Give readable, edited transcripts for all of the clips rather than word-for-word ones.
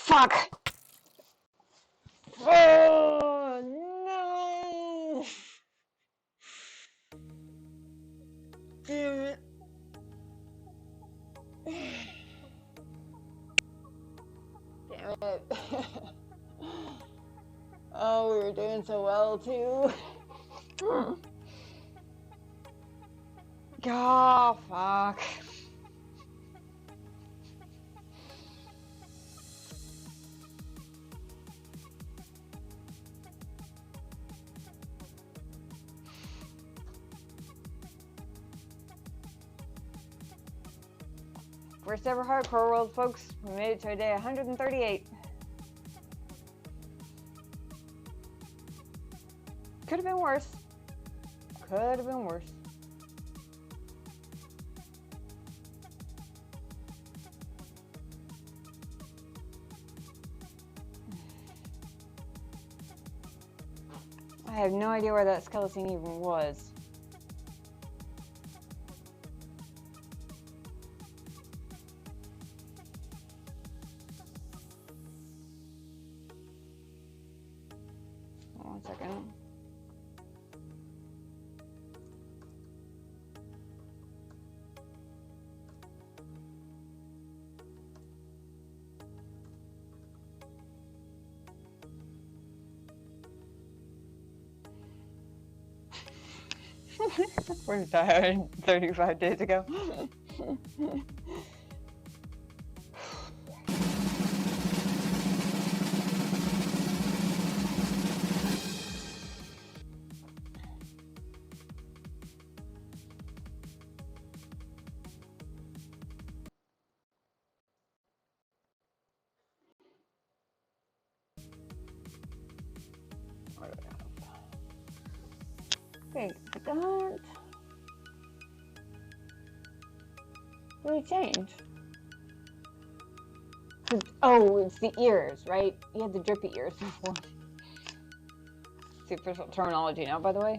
fuck! Oh, no! Damn it. Damn it. Oh, we were doing so well, too. Oh, fuck. First ever hardcore world, folks. We made it to day 138. Could have been worse. Could have been worse. I have no idea where that skeleton even was. One second. We're tired 35 days ago. What do we have? Okay, that. What did he change? Oh, it's the ears, right? He had the drippy ears before. It's the official terminology now, by the way.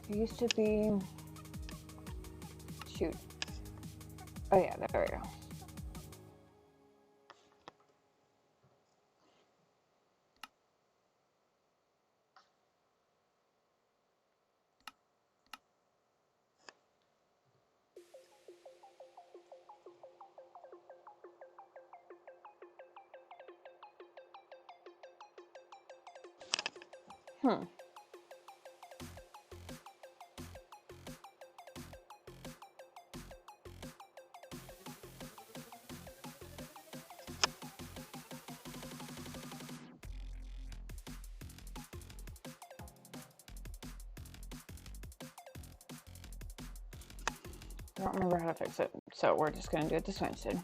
It used to be, shoot. Oh yeah, there we go. I don't remember how to fix it, so we're just going to do it this way instead.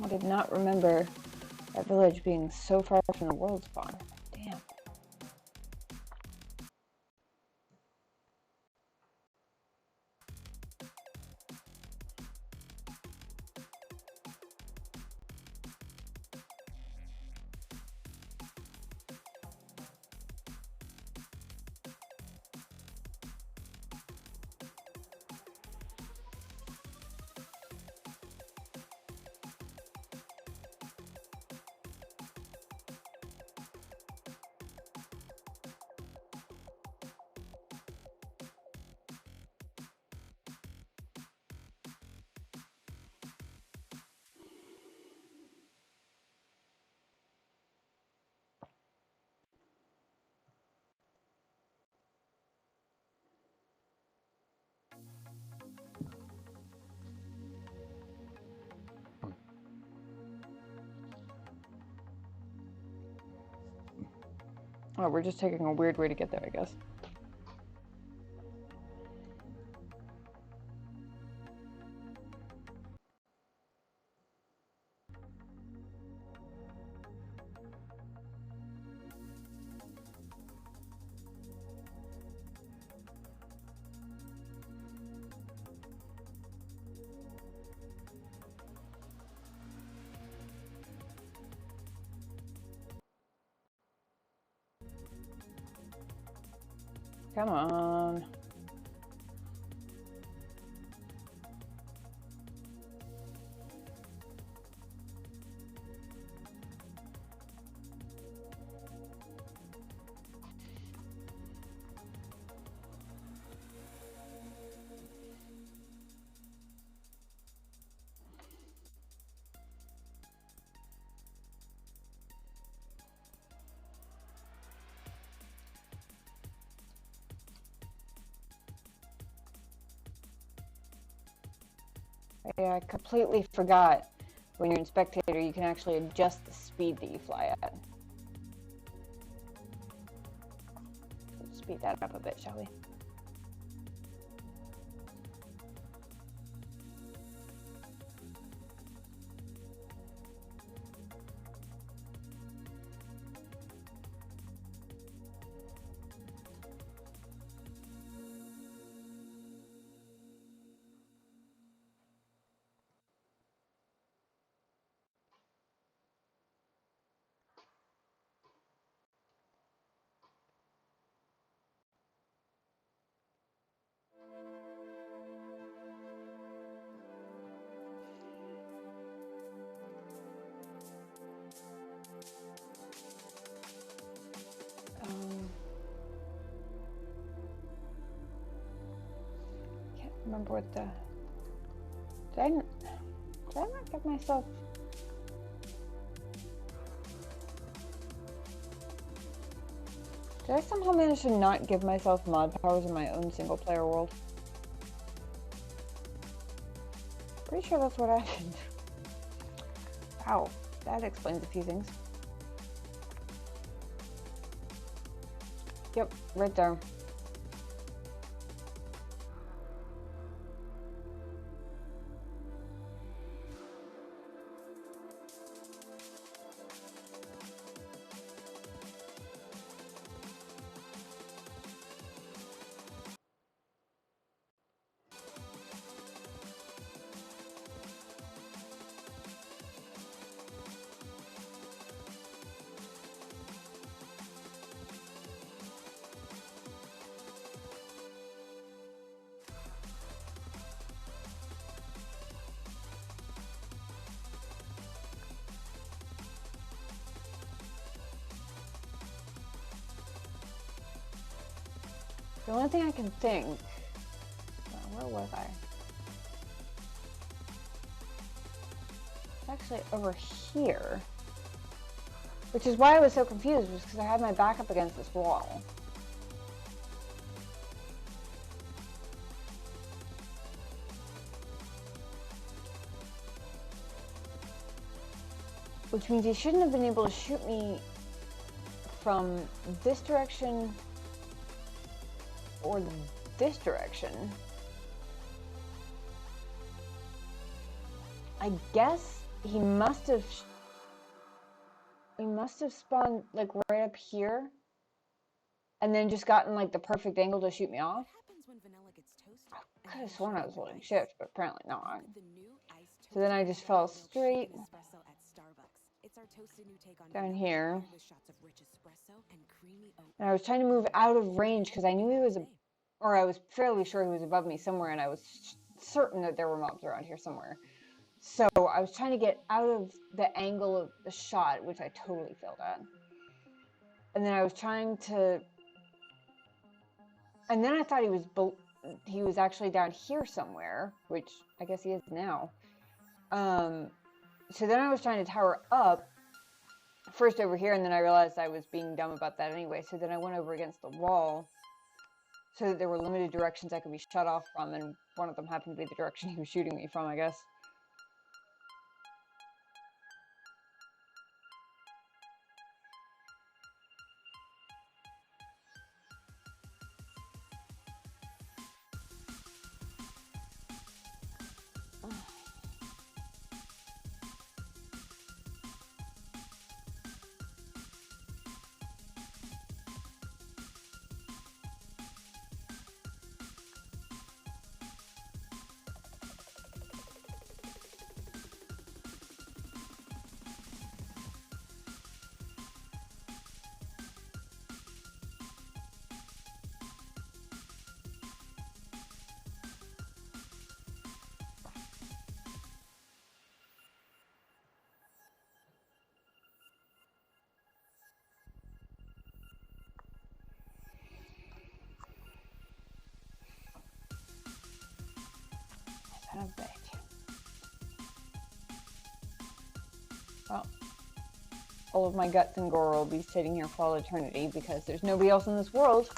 I did not remember that village being so far from the world spawn. Damn. Oh, we're just taking a weird way to get there, I guess. Come on. Yeah, I completely forgot. When you're in spectator, you can actually adjust the speed that you fly at. Let's speed that up a bit, shall we? Can't remember what the... Did I not give myself... Did I somehow manage to not give myself mod powers in my own single player world? Pretty sure that's what happened. Wow, that explains a few things. Yep, right there. The only thing I can think... Where was I? It's actually over here. Which is why I was so confused, was because I had my back up against this wall. Which means he shouldn't have been able to shoot me from this direction or this direction. I guess he must have spawned like right up here and then just gotten like the perfect angle to shoot me off. I could have sworn I was holding shift, but apparently not. So then I just fell straight down here. And I was trying to move out of range because I knew he was, or I was fairly sure he was above me somewhere, and I was certain that there were mobs around here somewhere. So I was trying to get out of the angle of the shot, which I totally failed at. And then I was trying to, and then I thought he was actually down here somewhere, which I guess he is now. So then I was trying to tower up first over here, and then I realized I was being dumb about that anyway. So then I went over against the wall so that there were limited directions I could be shut off from, and one of them happened to be the direction he was shooting me from, I guess. have that. Well, all of my guts and gore will be sitting here for all eternity because there's nobody else in this world,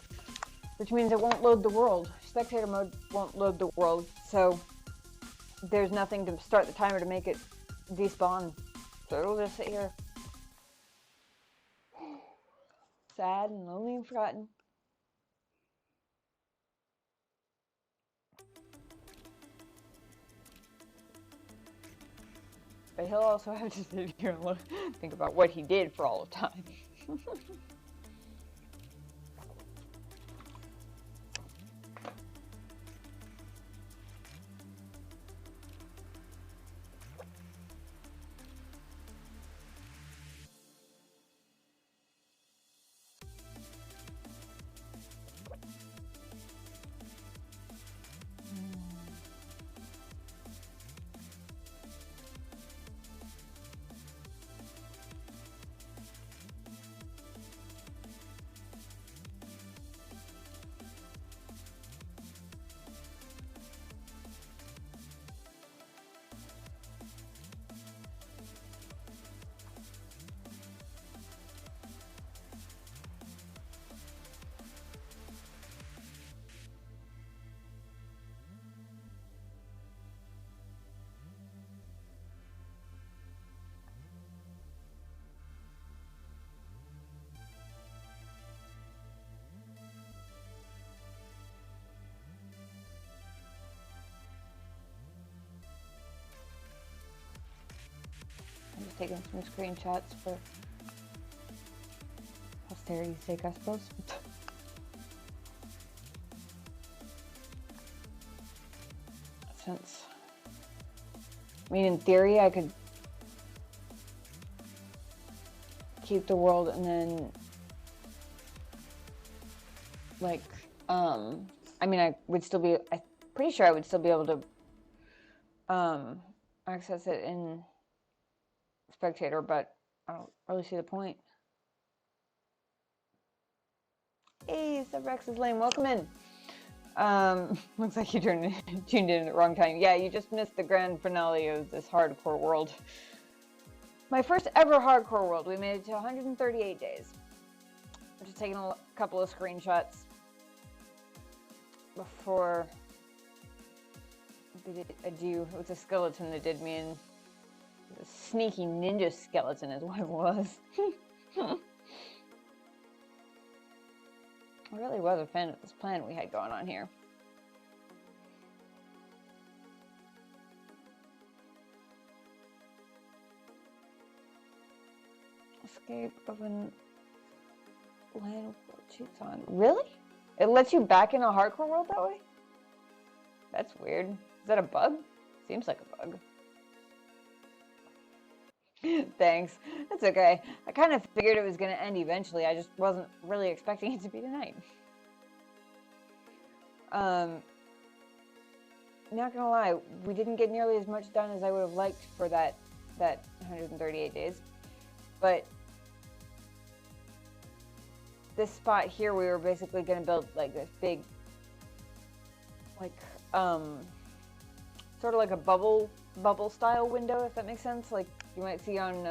which means it won't load the world. Spectator mode won't load the world, so there's nothing to start the timer to make it despawn. So it'll just sit here. Sad and lonely and forgotten. But he'll also have to sit here and think about what he did for all of time. I'm just taking some screenshots for posterity's sake, I suppose. Since, I mean, in theory, I could keep the world and then, like, I mean, I would still be, I'm pretty sure I would still be able to, access it in Spectator, but I don't really see the point. Hey, Subrex is lame. Welcome in. Looks like you tuned in at the wrong time. Yeah, you just missed the grand finale of this hardcore world. My first ever hardcore world. We made it to 138 days. I'm just taking a couple of screenshots before I bid adieu. It was a skeleton that did me in. A sneaky ninja skeleton is what it was. I really was a fan of this plan we had going on here. Escape of an land world cheats on. Really? It lets you back in a hardcore world that way? That's weird. Is that a bug? Seems like a bug. Thanks. That's okay. I kind of figured it was going to end eventually. I just wasn't really expecting it to be tonight. Not gonna lie, we didn't get nearly as much done as I would have liked for that 138 days. But this spot here, we were basically going to build like this big, like, sort of like a bubble style window, if that makes sense. Like you might see on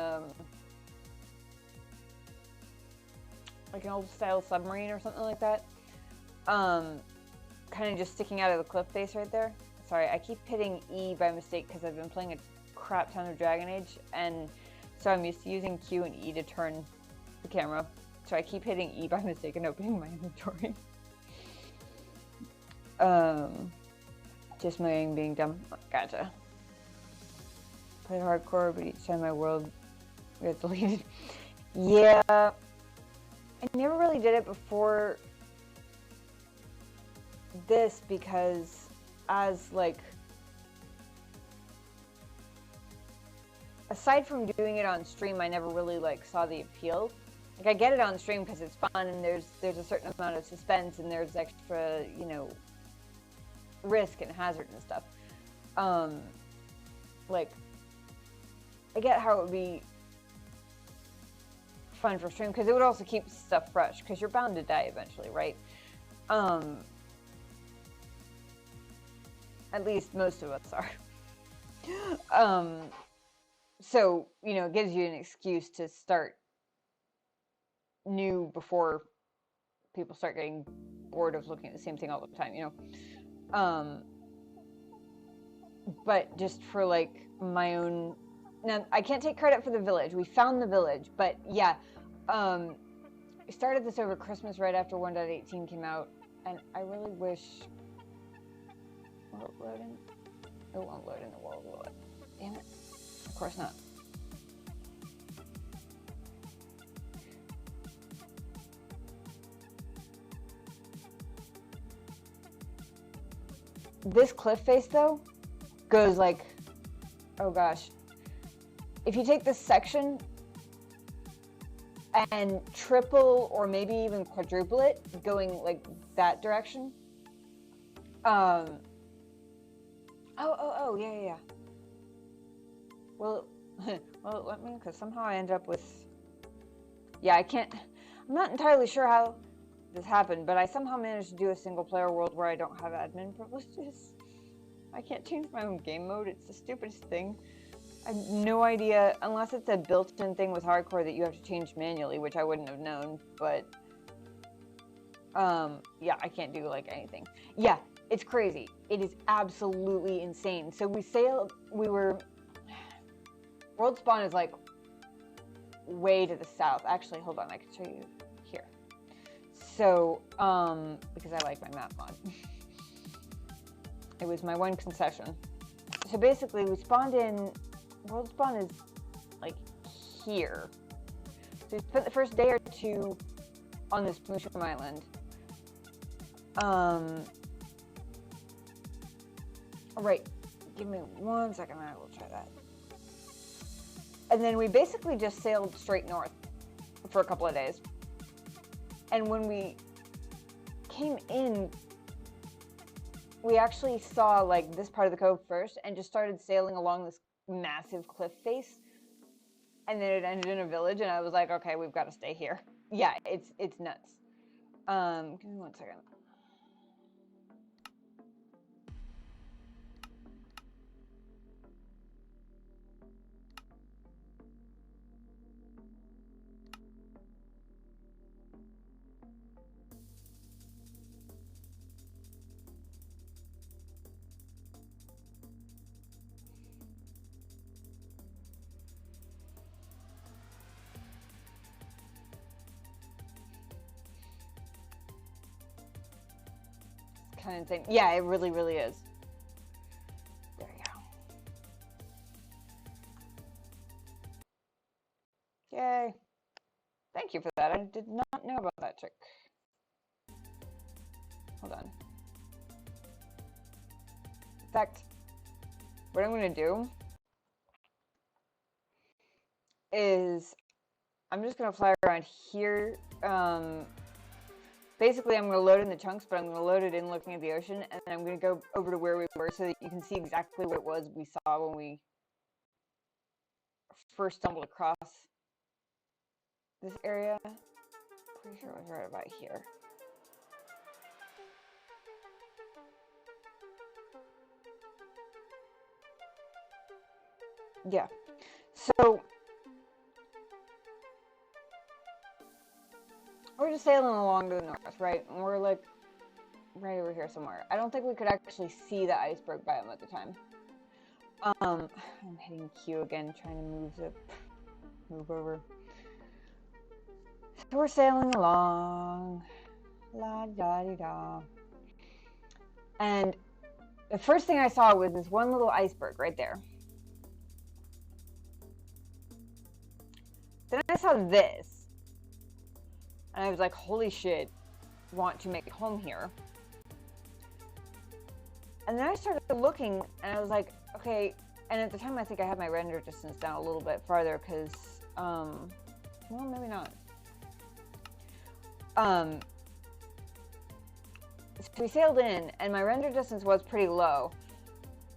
like an old style submarine or something like that. Kind of just sticking out of the cliff face right there. Sorry, I keep hitting E by mistake because I've been playing a crap ton of Dragon Age, and so I'm used to using Q and E to turn the camera. So I keep hitting E by mistake and opening my inventory. Just my being dumb. Gotcha. Played hardcore, but each time my world gets deleted. Yeah, I never really did it before this because as like, aside from doing it on stream, I never really like saw the appeal. Like I get it on stream because it's fun and there's a certain amount of suspense and there's extra, you know, risk and hazard and stuff. Like I get how it would be fun for stream because it would also keep stuff fresh because you're bound to die eventually, right? At least most of us are. So, you know, it gives you an excuse to start new before people start getting bored of looking at the same thing all the time, you know. But just for like my own, now I can't take credit for the village. We found the village, but yeah, we started this over Christmas right after 1.18 came out, and I really wish. Will it load in? It won't load in the world, will it? Damn it! Of course not. This cliff face though goes like, oh gosh, if you take this section and triple or maybe even quadruple it, going like that direction. Yeah. Well, well, let me, because somehow I end up with, yeah, I'm not entirely sure how this happened, but I somehow managed to do a single player world where I don't have admin privileges. I can't change my own game mode. It's the stupidest thing. I have no idea, unless it's a built-in thing with hardcore that you have to change manually, which I wouldn't have known, but yeah, I can't do like anything. Yeah, it's crazy. It is absolutely insane. So world spawn is like way to the south. Actually, hold on, I can show you here. So, because I like my map mod. It was my one concession. So basically, we spawned in, world spawn is like here. So we spent the first day or two on this mushroom island. All right, give me 1 second, I will try that. And then we basically just sailed straight north for a couple of days. And when we came in, we actually saw like this part of the cove first and just started sailing along this massive cliff face. And then it ended in a village and I was like, okay, we've got to stay here. Yeah, it's nuts. Give me 1 second. Kind of thing. Yeah, it really, really is. There you go. Yay. Thank you for that. I did not know about that trick. Hold on. In fact, what I'm going to do is I'm just going to fly around here. Basically, I'm going to load in the chunks, but I'm going to load it in looking at the ocean, and then I'm going to go over to where we were so that you can see exactly what it was we saw when we first stumbled across this area. Pretty sure it was right about here. Yeah. So we're just sailing along to the north, right? And we're like right over here somewhere. I don't think we could actually see the iceberg biome at the time. I'm hitting Q again, trying to move over. So we're sailing along, la da di da. And the first thing I saw was this one little iceberg right there. Then I saw this, and I was like, holy shit, want to make it home here. And then I started looking, and I was like, okay, and at the time I think I had my render distance down a little bit farther, because, well, maybe not. So we sailed in, and my render distance was pretty low,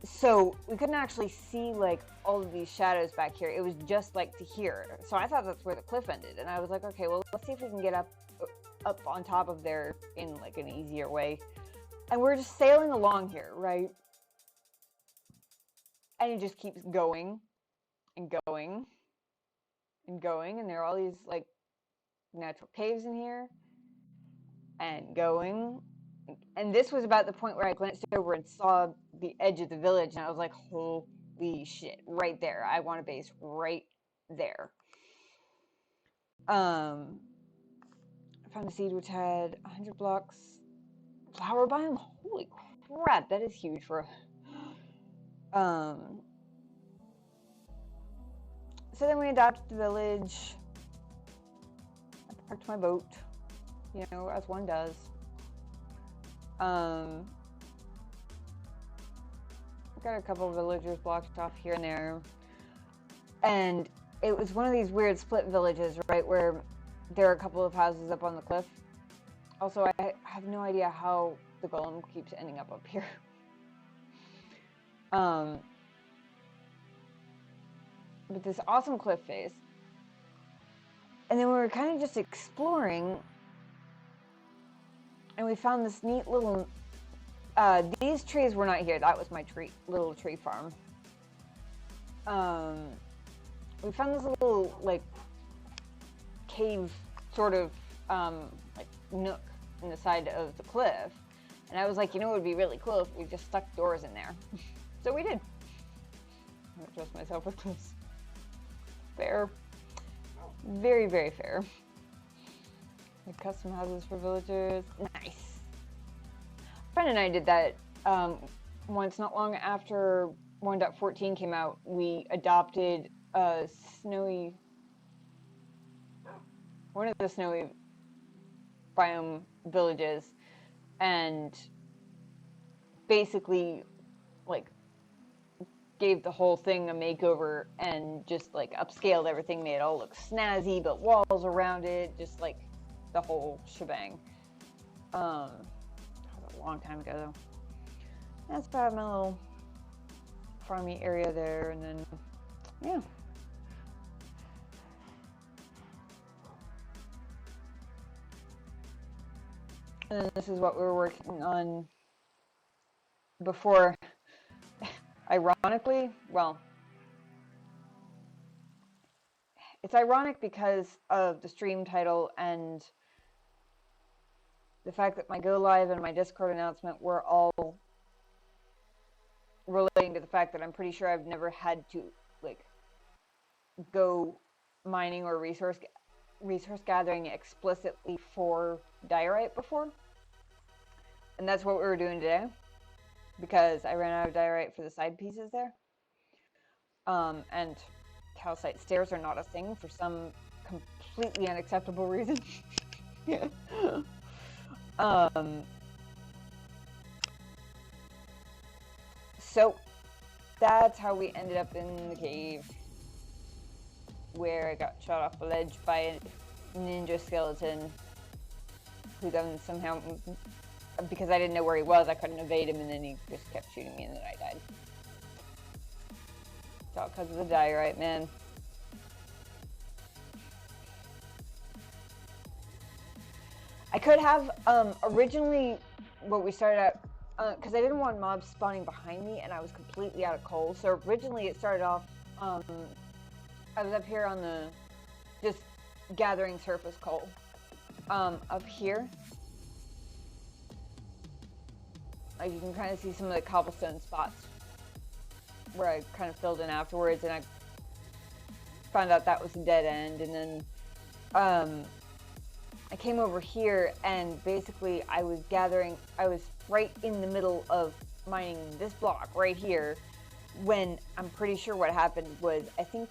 so we couldn't actually see, like, all of these shadows back here. It was just, like, to here. So I thought that's where the cliff ended, and I was like, okay, well, let's see if we can get up on top of there in, like, an easier way. And we're just sailing along here, right? And it just keeps going and going and going. And there are all these like natural caves in here and going. And this was about the point where I glanced over and saw the edge of the village, and I was like, holy shit, right there. I want a base right there. I found a seed which had 100 blocks. Flower biome? Holy crap, that is huge for so then we adopted the village. I parked my boat, you know, as one does. Got a couple of villagers blocked off here and there. And it was one of these weird split villages, right, where there are a couple of houses up on the cliff. Also, I have no idea how the golem keeps ending up here. But this awesome cliff face. And then we were kind of just exploring, and we found this neat little, these trees were not here. That was my little tree farm. We found this little, like, cave sort of, like, nook in the side of the cliff. And I was like, you know, it would be really cool if we just stuck doors in there. So we did. I don't trust myself with cliffs. Fair. Very, very fair. Like custom houses for villagers. Nice. A friend and I did that once, not long after 1.14 came out. We adopted a one of the snowy biome villages, and basically like gave the whole thing a makeover and just like upscaled everything, made it all look snazzy, but walls around it, just like the whole shebang. That was a long time ago though. That's about my little farmy area there, and then yeah. And this is what we were working on before. Ironically, well, it's ironic because of the stream title and the fact that my go live and my Discord announcement were all relating to the fact that I'm pretty sure I've never had to like go mining or resource gathering explicitly for diorite before. And that's what we were doing today, because I ran out of diorite for the side pieces there. And calcite stairs are not a thing for some completely unacceptable reason. So that's how we ended up in the cave, where I got shot off the ledge by a ninja skeleton who then somehow, because I didn't know where he was, I couldn't evade him, and then he just kept shooting me, and then I died. It's all because of the diorite, man. I could have, originally, what we started out, because I didn't want mobs spawning behind me, and I was completely out of coal, so originally it started off, I was up here on the, just gathering surface coal, up here. Like, you can kind of see some of the cobblestone spots where I kind of filled in afterwards, and I found out that was a dead end, and then, I came over here, and basically I was right in the middle of mining this block right here, when I'm pretty sure what happened was, I think,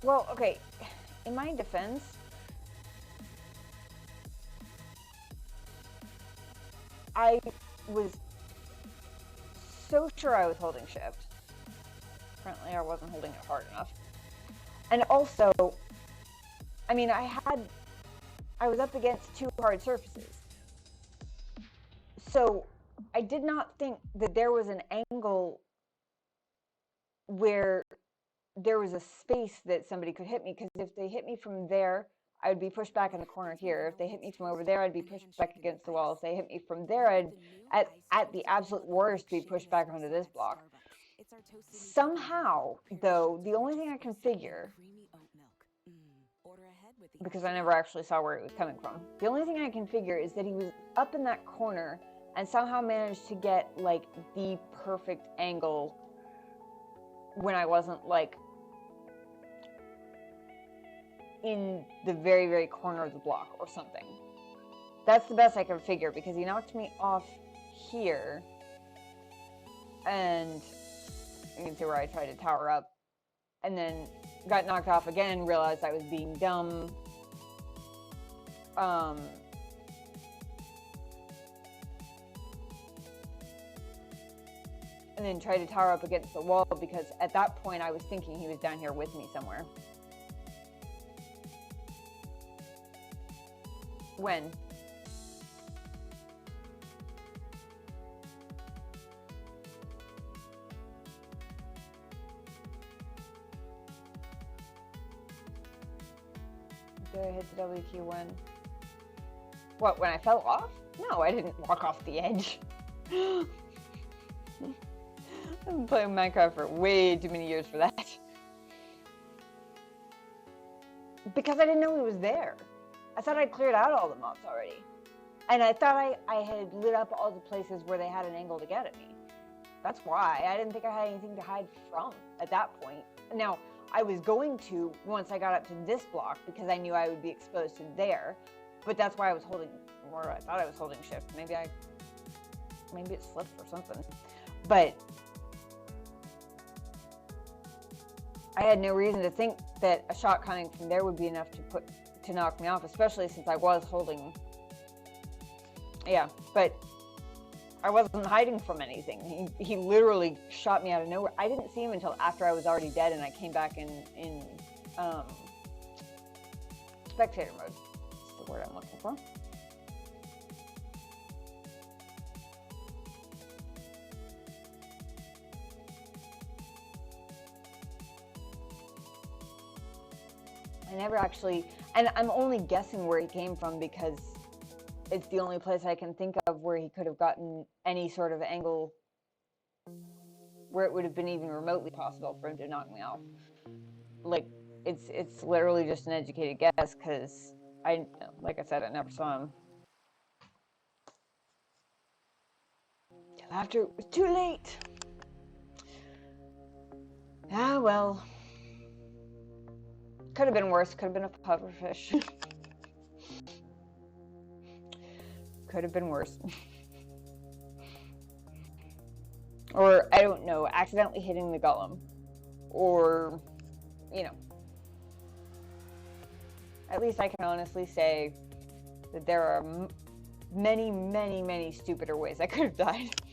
well, okay, in my defense, I was so sure I was holding shift. Apparently I wasn't holding it hard enough. And also, I mean, I was up against two hard surfaces. So I did not think that there was an angle where there was a space that somebody could hit me, because if they hit me from there, I would be pushed back in the corner here. If they hit me from over there, I'd be pushed back against the wall. If they hit me from there, I'd, at the absolute worst, be pushed back onto this block. Somehow, though, the only thing I can figure, because I never actually saw where it was coming from, the only thing I can figure is that he was up in that corner and somehow managed to get, like, the perfect angle when I wasn't, like, in the very, very corner of the block or something. That's the best I can figure, because he knocked me off here, and you can see where I tried to tower up, and then got knocked off again, realized I was being dumb. And then tried to tower up against the wall, because at that point I was thinking he was down here with me somewhere. When? Did I hit the W key when? What, when I fell off? No, I didn't walk off the edge. I've been playing Minecraft for way too many years for that. Because I didn't know he was there. I thought I'd cleared out all the mobs already. And I thought I had lit up all the places where they had an angle to get at me. That's why. I didn't think I had anything to hide from at that point. Now, I was going to once I got up to this block, because I knew I would be exposed to there. But that's why I was holding, or I thought I was holding shift. Maybe it slipped or something. But I had no reason to think that a shot coming from there would be enough to knock me off, especially since I was holding. Yeah, but I wasn't hiding from anything. He literally shot me out of nowhere. I didn't see him until after I was already dead, and I came back in spectator mode. That's the word I'm looking for. I never actually, and I'm only guessing where he came from because it's the only place I can think of where he could have gotten any sort of angle where it would have been even remotely possible for him to knock me off. Like, it's literally just an educated guess, because like I said, I never saw him. Till after it was too late. Ah, well. Could have been worse. Could have been a pufferfish. Could have been worse. Or, I don't know, accidentally hitting the golem. Or, you know. At least I can honestly say that there are many, many, many stupider ways I could have died.